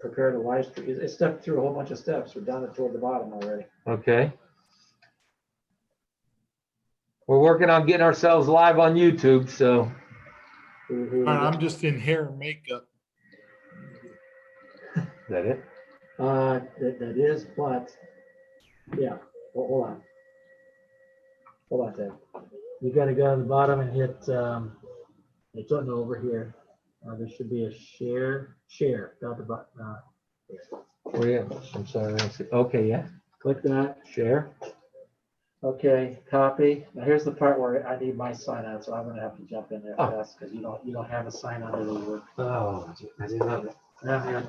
prepare the live stream. It's stepped through a whole bunch of steps. We're down toward the bottom already. Okay. We're working on getting ourselves live on YouTube, so. All right, I'm just in hair and makeup. Is that it? That is, but, yeah, hold on. Hold on, Ted. You gotta go to the bottom and hit, it's button over here. There should be a share, down the button. Oh, yeah, I'm sorry. I don't see- Okay, yeah, Click that, share. okay, copy. Now here's the part where I need my sign on, so I'm gonna have to jump in there Oh. fast, because you don't have a sign on to work. Oh, I didn't have it.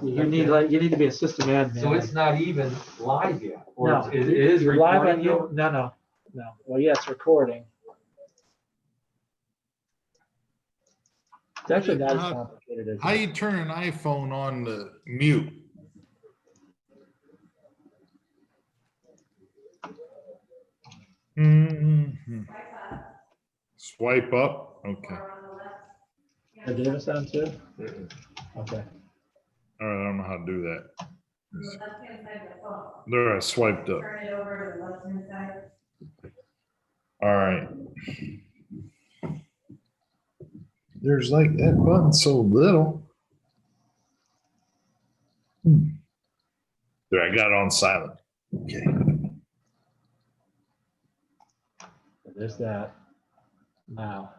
You need to be a system admin. So it's not even live yet? Or No, it is you're live on recording? you. No. Well, yeah, it's recording. It's actually not as complicated as. How you turn an iPhone on to mute? Mhm. Swipe up. Okay. Are Davis on too? Mm-mm. Okay. All right, I don't know how to do that. There, I swiped up. Turn it over to the left-hand side. All right. There's like that button so little. There, I got it on silent. Okay. There's that. Now.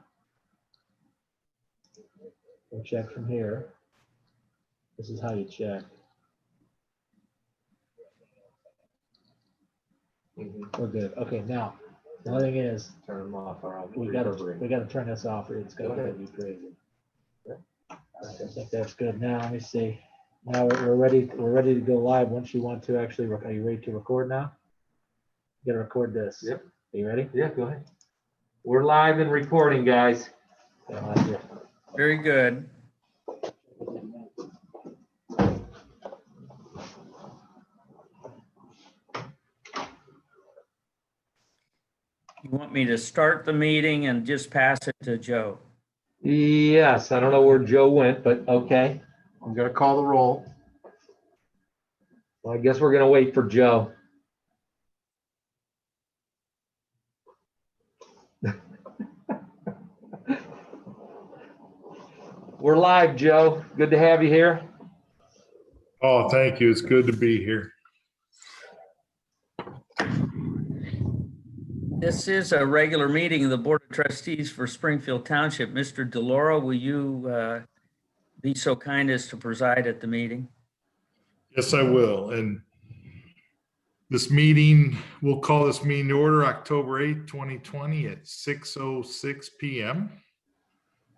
We'll check from here. This is how you check. Mhm. We're good. Okay, now, the other thing is, Turn them off or I'll. we gotta turn this off or it's gonna drive you crazy. I think that's good. Now, let me see. Now we're ready to go live once you want to actually, are you ready to record now? You gotta record this. Yep. Are you ready? Yeah, go ahead. We're live and recording, guys. Yeah, I'm here. Very good. You want me to start the meeting and just pass it to Joe? Yes, I don't know where Joe went, but okay. I'm gonna call the roll. Well, I guess we're gonna wait for Joe. We're live, Joe. Good to have you here. Oh, thank you. It's good to be here. This is a regular meeting of the Board of Trustees for Springfield Township. Mr. DeLauro, will you be so kind as to preside at the meeting? Yes, I will. And this meeting, we'll call this meeting to order October 8th, 2020 at 6:06 p.m.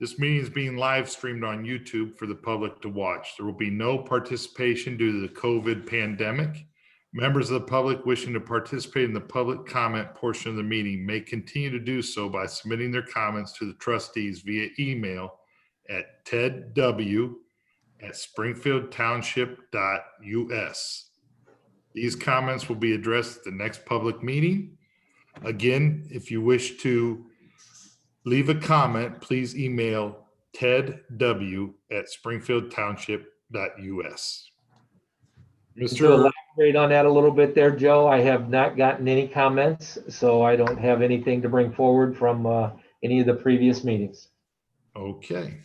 This meeting is being live streamed on YouTube for the public to watch. There will be no participation due to the COVID pandemic. Members of the public wishing to participate in the public comment portion of the meeting may continue to do so by submitting their comments to the trustees via email at tedw@springfieldtownship.us. These comments will be addressed at the next public meeting. Again, if you wish to leave a comment, please email tedw@springfieldtownship.us. To Mr. elaborate on that a little bit there, Joe, I have not gotten any comments, so I don't have anything to bring forward from any of the previous meetings. Okay.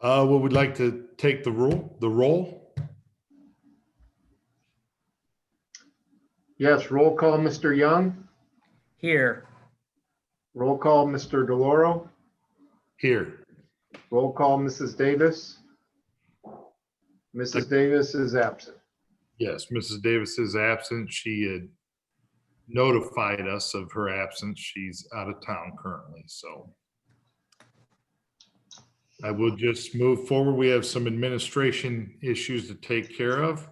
Well, we'd like to take the roll. Yes, roll call, Mr. Young. Here. Roll call, Mr. DeLauro. Here. Roll call, Mrs. Davis. Mrs. Davis is absent. Yes, Mrs. Davis is absent. She had notified us of her absence. She's out of town currently, so. I will just move forward. We have some administration issues to take care of.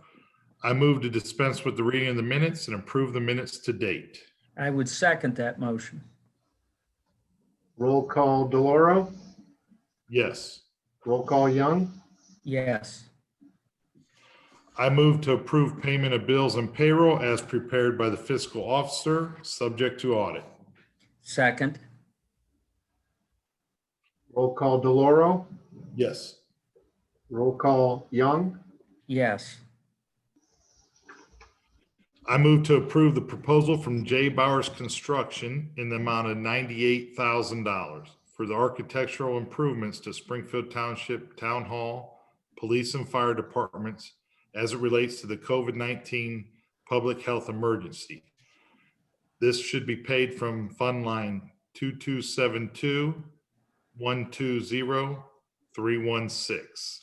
I move to dispense with the reading of the minutes and approve the minutes to date. I would second that motion. Roll call, DeLauro. Yes. Roll call, Young. Yes. I move to approve payment of bills and payroll as prepared by the fiscal officer, subject to audit. Second. Roll call, DeLauro. Yes. Roll call Young, Yes. I move to approve the proposal from J. Bowers Construction in the amount of $98,000 for the architectural improvements to Springfield Township Town Hall, Police and Fire Departments as it relates to the COVID-19 public health emergency. This should be paid from Fund Line 2272-120-316.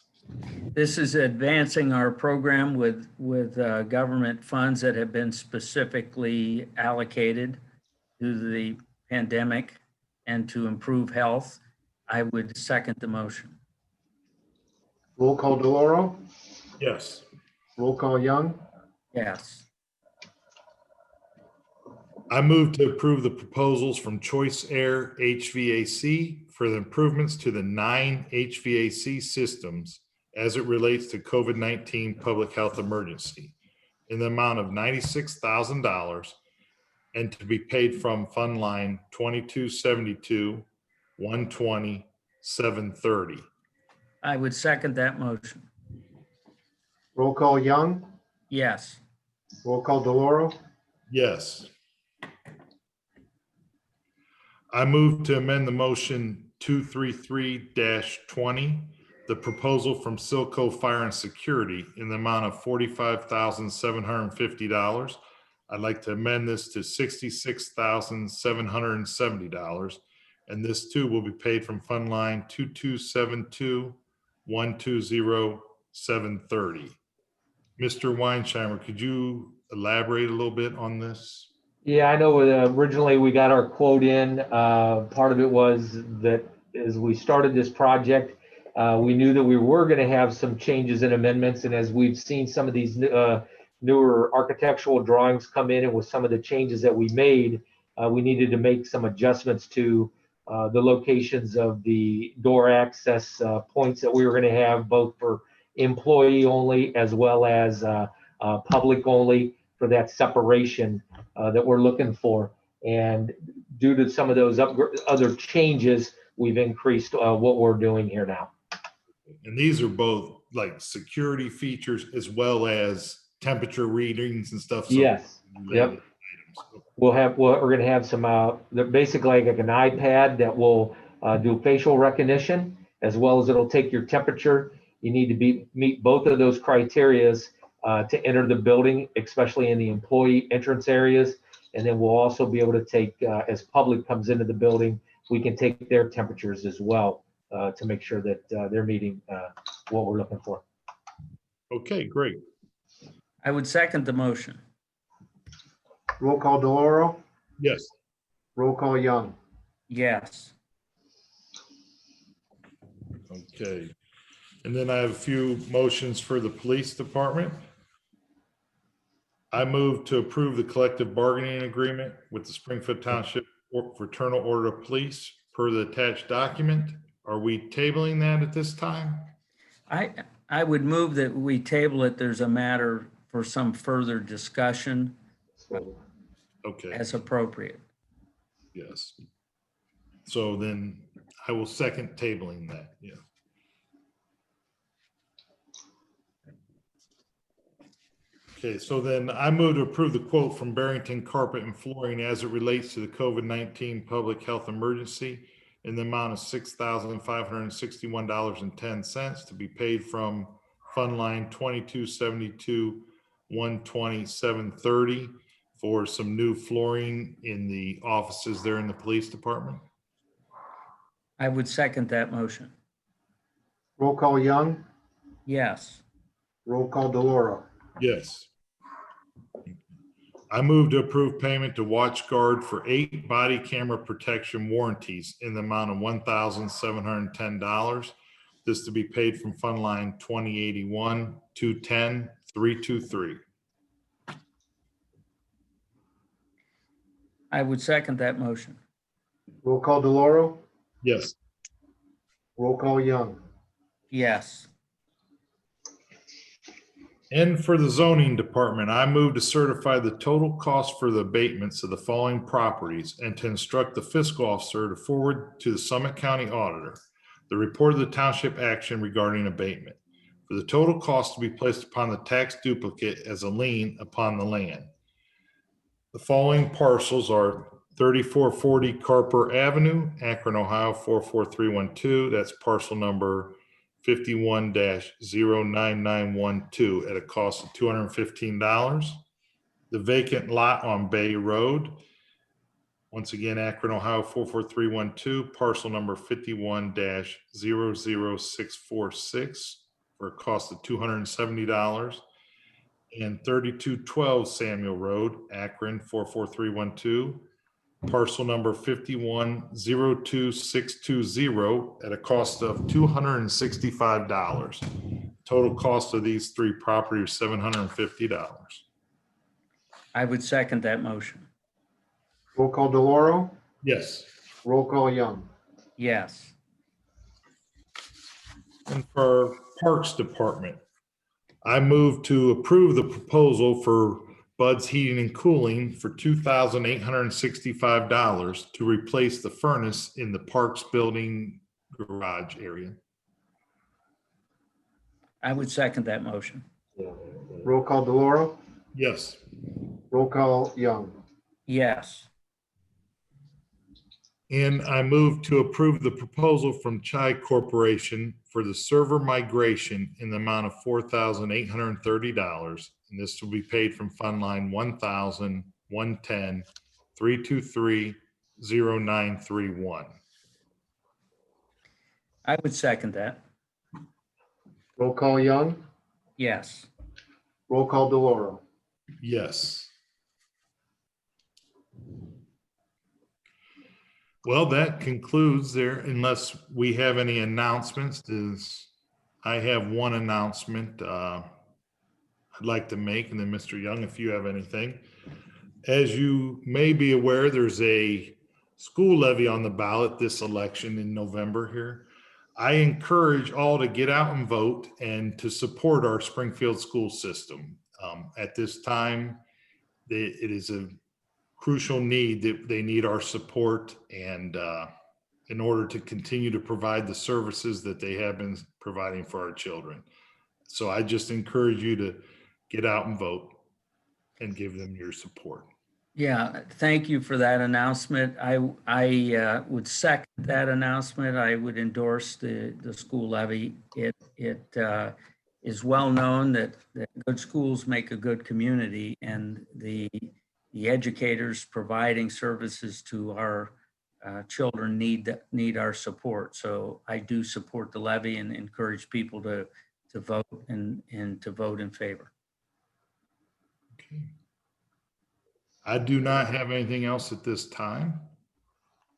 This is advancing our program with government funds that have been specifically allocated to the pandemic and to improve health. I would second the motion. roll call DeLauro, Yes. roll call Young, Yes. I move to approve the proposals from Choice Air HVAC for the improvements to the 9 HVAC systems as it relates to COVID-19 public health emergency in the amount of $96,000 and to be paid from Fund Line 2272-120-730. I would second that motion. roll call Young, Yes. roll call DeLauro, Yes. I move to amend the motion 233-20, the proposal from Silco Fire and Security in the amount of $45,750. I'd like to amend this to $66,770. And this too will be paid from Fund Line 2272-120-730. Mr. Weinsheimer, could you elaborate a little bit on this? Yeah, I know originally we got our quote in. Part of it was that as we started this project, we knew that we were going to have some changes and amendments. And as we've seen some of these newer architectural drawings come in and with some of the changes that we made, we needed to make some adjustments to the locations of the door access points that we were going to have both for employee only as well as public only for that separation that we're looking for. And due to some of those other changes, we've increased what we're doing here now. And these are both like security features as well as temperature readings and stuff. So Yes. Yep. We're going to have some, they're basically like an iPad that will do facial recognition, as well as it'll take your temperature. You need to meet both of those criterias to enter the building, especially in the employee entrance areas. And then we'll also be able to take, as public comes into the building, we can take their temperatures as well to make sure that they're meeting what we're looking for. Okay, great. I would second the motion. roll call DeLauro, Yes. roll call Young, Yes. Okay. And then I have a few motions for the police department. I move to approve the collective bargaining agreement with the Springfield Township Fraternal Order of Police per the attached document. Are we tabling that at this time? I would move that we table it. There's a matter for some further discussion Okay, as appropriate. yes. So then I will second tabling that, yeah. Okay, so then I move to approve the quote from Barrington Carpet and Flooring as it relates to the COVID-19 public health emergency in the amount of $6,561.10 to be paid from Fund Line 2272-120-730 for some new flooring in the offices there in the police department. I would second that motion. roll call Young, Yes. roll call DeLauro, Yes. I move to approve payment to WatchGuard for 8 body camera protection warranties in the amount of $1,710. This to be paid from Fund Line 2081-210-323. I would second that motion. roll call DeLauro, Yes. roll call Young, Yes. And for the zoning department, I move to certify the total cost for the abatements of the following properties and to instruct the fiscal officer to forward to the Summit County Auditor the report of the township action regarding abatement. for the total cost to be placed upon the tax duplicate as a lien upon the land. The following parcels are 3440 Carper Avenue, Akron, Ohio 44312. That's parcel number 51-09912 at a cost of $215. The vacant lot on Bay Road, once again, Akron, Ohio 44312, parcel number 51-00646 for a cost of $270. And 3212 Samuel Road, Akron 44312, parcel number 51-02620 at a cost of $265. Total cost of these three properties is $750. I would second that motion. Roll call DeLauro, Yes. roll call Young. Yes. And for Parks Department, I move to approve the proposal for Bud's Heating and Cooling for $2,865 to replace the furnace in the Parks Building garage area. I would second that motion. Roll call DeLauro, Yes. roll call Young. Yes. And I move to approve the proposal from Chai Corporation for the server migration in the amount of $4,830. And this will be paid from Fund Line 1,110,323,0931. I would second that. Roll call Young, Yes. roll call DeLauro. Yes. Well, that concludes there, unless we have any announcements. I have one announcement I'd like to make, and then Mr. Young, if you have anything. As you may be aware, there's a school levy on the ballot this election in November here. I encourage all to get out and vote and to support our Springfield school system. At this time, it is a crucial need that they need our support, and in order to continue to provide the services that they have been providing for our children. So I just encourage you to get out and vote and give them your support. Yeah, thank you for that announcement. I would second that announcement. I would endorse the school levy. It is well known that good schools make a good community, and the educators providing services to our children need our support. So I do support the levy and encourage people to vote and to vote in favor. Okay. I do not have anything else at this time.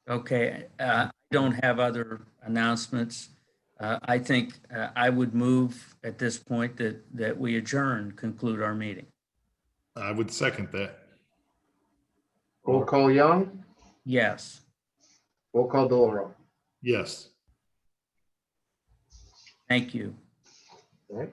Okay, I don't have other announcements. I think I would move at this point that we conclude our meeting. I would second that. Roll call Young, Yes. roll call DeLauro. Yes. Thank you. All right.